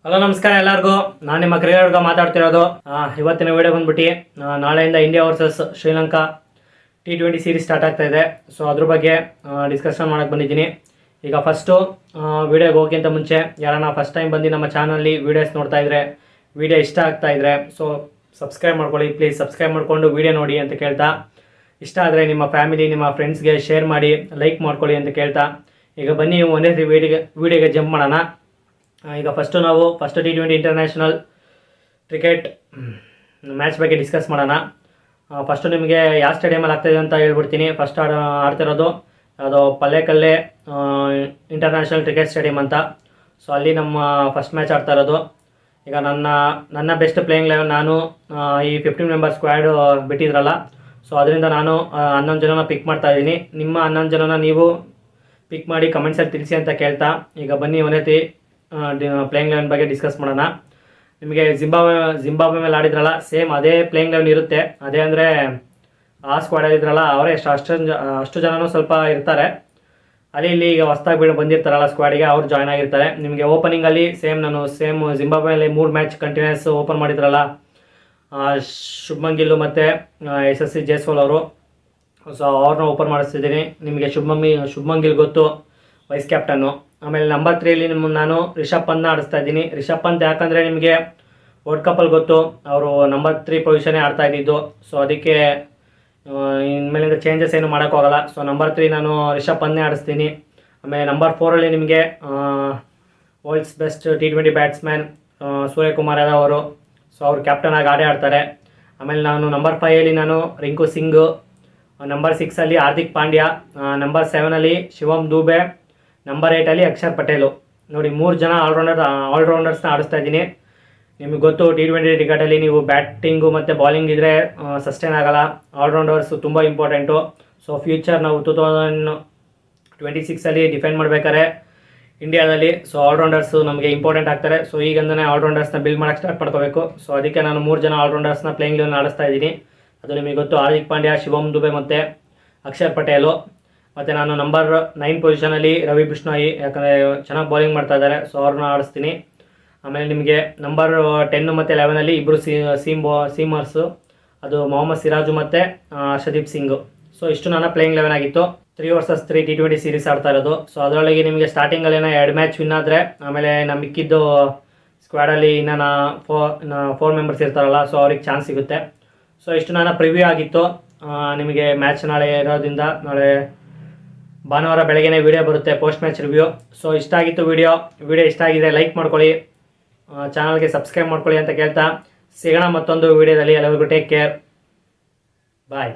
Hello ನಮಸ್ಕಾರ ಎಲ್ಲರಿಗೂ. ನಾನು ನಿಮ್ಮ ಕ್ರಿಕೆಟ್ಗ ಮಾತಾಡ್ತಿರೋದು. ಇವತ್ತಿನ ವಿಡಿಯೋ ಬಂದ್ಬಿಟ್ಟು ನಾಳೆಯಿಂದ India versus Sri Lanka T20 series start ಆಗ್ತಾ ಇದೆ. ಸೊ ಅದ್ರ ಬಗ್ಗೆ ಡಿಸ್ಕಷನ್ ಮಾಡೋಕ್ಕೆ ಬಂದಿದ್ದೀನಿ. ಈಗ ಫಸ್ಟು ವಿಡಿಯೋಗೆ ಹೋಗೋಕ್ಕಿಂತ ಮುಂಚೆ ಯಾರನ್ನ ಫಸ್ಟ್ ಟೈಮ್ ಬಂದು ನಮ್ಮ ಚಾನಲ್ಲಿ ವೀಡಿಯೋಸ್ ನೋಡ್ತಾ ಇದ್ರೆ, ವಿಡಿಯೋ ಇಷ್ಟ ಆಗ್ತಾ ಇದ್ರೆ ಸೊ ಸಬ್ಸ್ಕ್ರೈಬ್ ಮಾಡ್ಕೊಳ್ಳಿ ಪ್ಲೀಸ್. ಸಬ್ಸ್ಕ್ರೈಬ್ ಮಾಡಿಕೊಂಡು ವಿಡಿಯೋ ನೋಡಿ ಅಂತ ಕೇಳ್ತಾ, ಇಷ್ಟ ಆದರೆ ನಿಮ್ಮ ಫ್ಯಾಮಿಲಿ ನಿಮ್ಮ ಫ್ರೆಂಡ್ಸ್ಗೆ ಶೇರ್ ಮಾಡಿ, ಲೈಕ್ ಮಾಡ್ಕೊಳ್ಳಿ ಅಂತ ಕೇಳ್ತಾ, ಈಗ ಬನ್ನಿ ಒಂದೇ ವಿಡಿಯೋಗೆ ಜಂಪ್ ಮಾಡೋಣ. ಈಗ first T20 international cricket match ಬಗ್ಗೆ ಡಿಸ್ಕಸ್ ಮಾಡೋಣ. ಫಸ್ಟು ನಿಮಗೆ ಯಾವ ಸ್ಟೇಡಿಯಮಲ್ಲಿ ಆಗ್ತಾಯಿದೆ ಅಂತ ಹೇಳ್ಬಿಡ್ತೀನಿ. ಫಸ್ಟ್ ಆಡ್ತಿರೋದು ಅದು ಪಲ್ಲೇಕಲ್ಲೆ ಇಂಟರ್ನ್ಯಾಷನಲ್ ಕ್ರಿಕೆಟ್ ಸ್ಟೇಡಿಯಂ ಅಂತ. ಸೊ ಅಲ್ಲಿ ನಮ್ಮ ಫಸ್ಟ್ ಮ್ಯಾಚ್ ಆಡ್ತಾ ಇರೋದು. ಈಗ ನನ್ನ ಬೆಸ್ಟ್ ಪ್ಲೇಯಿಂಗ್ ಲೆವೆನ್ ನಾನು ಈ 15 ಮೆಂಬರ್ ಸ್ಕ್ವಾಡ್ ಬಿಟ್ಟಿದ್ರಲ್ಲ, ಸೊ ಅದರಿಂದ ನಾನು 11 ಜನನ ಪಿಕ್ ಮಾಡ್ತಾ ಇದ್ದೀನಿ. ನಿಮ್ಮ 11 ಜನನ ನೀವು ಪಿಕ್ ಮಾಡಿ ಕಮೆಂಟ್ಸಲ್ಲಿ ತಿಳಿಸಿ ಅಂತ ಕೇಳ್ತಾ, ಈಗ ಬನ್ನಿ ಒಂದೇ ಪ್ಲೇಯಿಂಗ್ ಲೆವೆನ್ ಬಗ್ಗೆ ಡಿಸ್ಕಸ್ ಮಾಡೋಣ. ನಿಮಗೆ ಜಿಂಬಾಬ್ವೆ ಮೇಲೆ ಆಡಿದ್ರಲ್ಲ, ಸೇಮ್ ಅದೇ ಪ್ಲೇಯಿಂಗ್ ಲೆವೆನ್ ಇರುತ್ತೆ. ಅದೇ ಅಂದರೆ ಆ ಸ್ಕ್ವಾಡಲ್ಲಿ ಇದ್ರಲ್ಲ ಅವರೇ ಅಷ್ಟು ಜನನೂ ಸ್ವಲ್ಪ ಇರ್ತಾರೆ. ಅಲ್ಲಿ ಇಲ್ಲಿ ಈಗ ಹೊಸ್ದಾಗಿ ಬಂದಿರ್ತಾರಲ್ಲ ಸ್ಕ್ವಾಡಿಗೆ, ಅವ್ರು ಜಾಯ್ನ್ ಆಗಿರ್ತಾರೆ. ನಿಮಗೆ ಓಪನಿಂಗಲ್ಲಿ ನಾನು ಜಿಂಬಾಬ್ವೆ ಮೇಲೆ 3 ಮ್ಯಾಚ್ ಕಂಟಿನ್ಯೂಸ್ ಓಪನ್ ಮಾಡಿದ್ರಲ್ಲ, ಶುಭ್ಮನ್ ಗಿಲ್ ಮತ್ತು SSC ಜೈಸ್ವಾಲ್ ಅವರು. ಸೊ ಅವ್ರನ್ನ ಓಪನ್ ಮಾಡಿಸ್ತಿದ್ದೀನಿ. ನಿಮಗೆ ಶುಭ್ಮನ್ ಗಿಲ್ ಗೊತ್ತು, ವೈಸ್ ಕ್ಯಾಪ್ಟನ್ನು. ಆಮೇಲೆ ನಂಬರ್ 3ಯಲ್ಲಿ ನಾನು ರಿಷಬ್ ಪಂತ್ನ ಆಡಿಸ್ತಾ ಇದ್ದೀನಿ. ರಿಷಬ್ ಪಂತ್ ಯಾಕಂದರೆ ನಿಮಗೆ ವರ್ಲ್ಡ್ ಕಪ್ಪಲ್ಲಿ ಗೊತ್ತು, ಅವರು ನಂಬರ್ 3 ಪೊಸಿಷನ್ನೇ ಆಡ್ತಾ ಇದ್ದಿದ್ದು. ಸೊ ಅದಕ್ಕೆ ಇನ್ಮೇಲಿಂದ ಚೇಂಜಸ್ ಏನು ಮಾಡೋಕ್ಕೋಗಲ್ಲ. ಸೊ ನಂಬರ್ 3 ನಾನು ರಿಷಬ್ ಪಂತ್ನೇ ಆಡಿಸ್ತೀನಿ. ಆಮೇಲೆ ನಂಬರ್ 4ರಲ್ಲಿ ನಿಮಗೆ world's best T20 batsman Suryakumar Yadav ಅವರು. ಸೊ ಅವರು ಕ್ಯಾಪ್ಟನ್ ಆಗಿ ಆಡ್ತಾರೆ. ಆಮೇಲೆ ನಂಬರ್ 5ಯಲ್ಲಿ ರಿಂಕು ಸಿಂಗ್, ನಂಬರ್ 6ಅಲ್ಲಿ ಹಾರ್ದಿಕ್ ಪಾಂಡ್ಯ, ನಂಬರ್ 7ಲ್ಲಿ ಶಿವಮ್ ದೂಬೆ, ನಂಬರ್ 8ಲ್ಲಿ ಅಕ್ಷರ್ ಪಟೇಲು. ನೋಡಿ 3 ಜನ ಆಲ್ರೌಂಡರ್ಸ್ನ ಆಡಿಸ್ತಾ ಇದ್ದೀನಿ. ನಿಮಗೆ ಗೊತ್ತು T20 ಕ್ರಿಕೆಟಲ್ಲಿ ನೀವು ಬ್ಯಾಟಿಂಗು ಮತ್ತು ಬಾಲಿಂಗ್ ಇದ್ದರೆ ಸಸ್ಟೈನ್ ಆಗೋಲ್ಲ. ಆಲ್ರೌಂಡರ್ಸು ತುಂಬ ಇಂಪಾರ್ಟೆಂಟು. ಸೊ ಫ್ಯೂಚರ್ ನಾವು 2026ಅಲ್ಲಿ ಡಿಫೆಂಡ್ ಮಾಡಬೇಕಾದ್ರೆ ಇಂಡಿಯಾದಲ್ಲಿ ಸೊ ಆಲ್ರೌಂಡರ್ಸು ನಮಗೆ ಇಂಪಾರ್ಟೆಂಟ್ ಆಗ್ತಾರೆ. ಸೊ ಈಗಂದನೇ ಆಲ್ರೌಂಡರ್ಸ್ನ ಬಿಲ್ಡ್ ಮಾಡೋಕ್ಕೆ ಸ್ಟಾರ್ಟ್ ಮಾಡ್ಕೋಬೇಕು. ಸೊ ಅದಕ್ಕೆ ನಾನು 3 ಜನ ಆಲ್ರೌಂಡರ್ಸ್ನ ಪ್ಲೇಯಿಂಗ್ ಲೆವೆನ್ ಆಡಿಸ್ತಾ ಇದ್ದೀನಿ. ಅದು ನಿಮಗೆ ಗೊತ್ತು, ಹಾರ್ದಿಕ್ ಪಾಂಡ್ಯ, ಶಿವಮ್ ದುಬೆ ಮತ್ತು ಅಕ್ಷರ್ ಪಟೇಲು. ಮತ್ತು ನಾನು ನಂಬರ್ 9 ಪೊಸಿಷನಲ್ಲಿ ರವಿ ಬಿಷ್ಣೋಯಿ, ಯಾಕಂದರೆ ಚೆನ್ನಾಗಿ ಬೌಲಿಂಗ್ ಮಾಡ್ತಾ ಇದ್ದಾರೆ. ಸೊ ಅವ್ರನ್ನ ಆಡಿಸ್ತೀನಿ. ಆಮೇಲೆ ನಿಮಗೆ ನಂಬರ್ 10 ಮತ್ತು 11ಲ್ಲಿ ಇಬ್ಬರು ಸೀಮರ್ಸು, ಅದು ಮೊಹಮ್ಮದ್ ಸಿರಾಜು ಮತ್ತು ಹರ್ಷದೀಪ್ ಸಿಂಗ್. ಸೊ ಇಷ್ಟು ನನ್ನ ಪ್ಲೇಯಿಂಗ್ ಲೆವೆನ್ ಆಗಿತ್ತು. 3 vs 3 T20 ಸೀರೀಸ್ ಆಡ್ತಾ ಇರೋದು. ಸೊ ಅದರೊಳಗೆ ನಿಮಗೆ ಸ್ಟಾರ್ಟಿಂಗಲ್ಲಿ 2 ಮ್ಯಾಚ್ ವಿನ್ ಆದರೆ, ಆಮೇಲೆ ನಮ್ಮ ಮಿಕ್ಕಿದ್ದು ಸ್ಕ್ವಾಡಲ್ಲಿ ಇನ್ನು 4 ಮೆಂಬರ್ಸ್ ಇರ್ತಾರಲ್ಲ, ಸೊ ಅವ್ರಿಗೆ ಚಾನ್ಸ್ ಸಿಗುತ್ತೆ. ಸೊ ಇಷ್ಟು ನನ್ನ ಪ್ರಿವ್ಯೂ ಆಗಿತ್ತು. ನಿಮಗೆ ಮ್ಯಾಚ್ ನಾಳೆ ಇರೋದ್ರಿಂದ ನಾಳೆ ಭಾನುವಾರ ಬೆಳಗ್ಗೆನೇ ವಿಡಿಯೋ ಬರುತ್ತೆ, ಪೋಸ್ಟ್ ಮ್ಯಾಚ್ ರಿವ್ಯೂ. ಸೊ ಇಷ್ಟ ಆಗಿತ್ತು ವಿಡಿಯೋ ಇಷ್ಟ ಆಗಿದ್ರೆ ಲೈಕ್ ಮಾಡ್ಕೊಳ್ಳಿ, ಚಾನಲ್ಗೆ ಸಬ್ಸ್ಕ್ರೈಬ್ ಮಾಡ್ಕೊಳ್ಳಿ ಅಂತ ಕೇಳ್ತಾ, ಸಿಗೋಣ ಮತ್ತೊಂದು ವಿಡಿಯೋದಲ್ಲಿ. ಎಲ್ಲರಿಗೂ ಟೇಕ್ ಕೇರ್, ಬಾಯ್.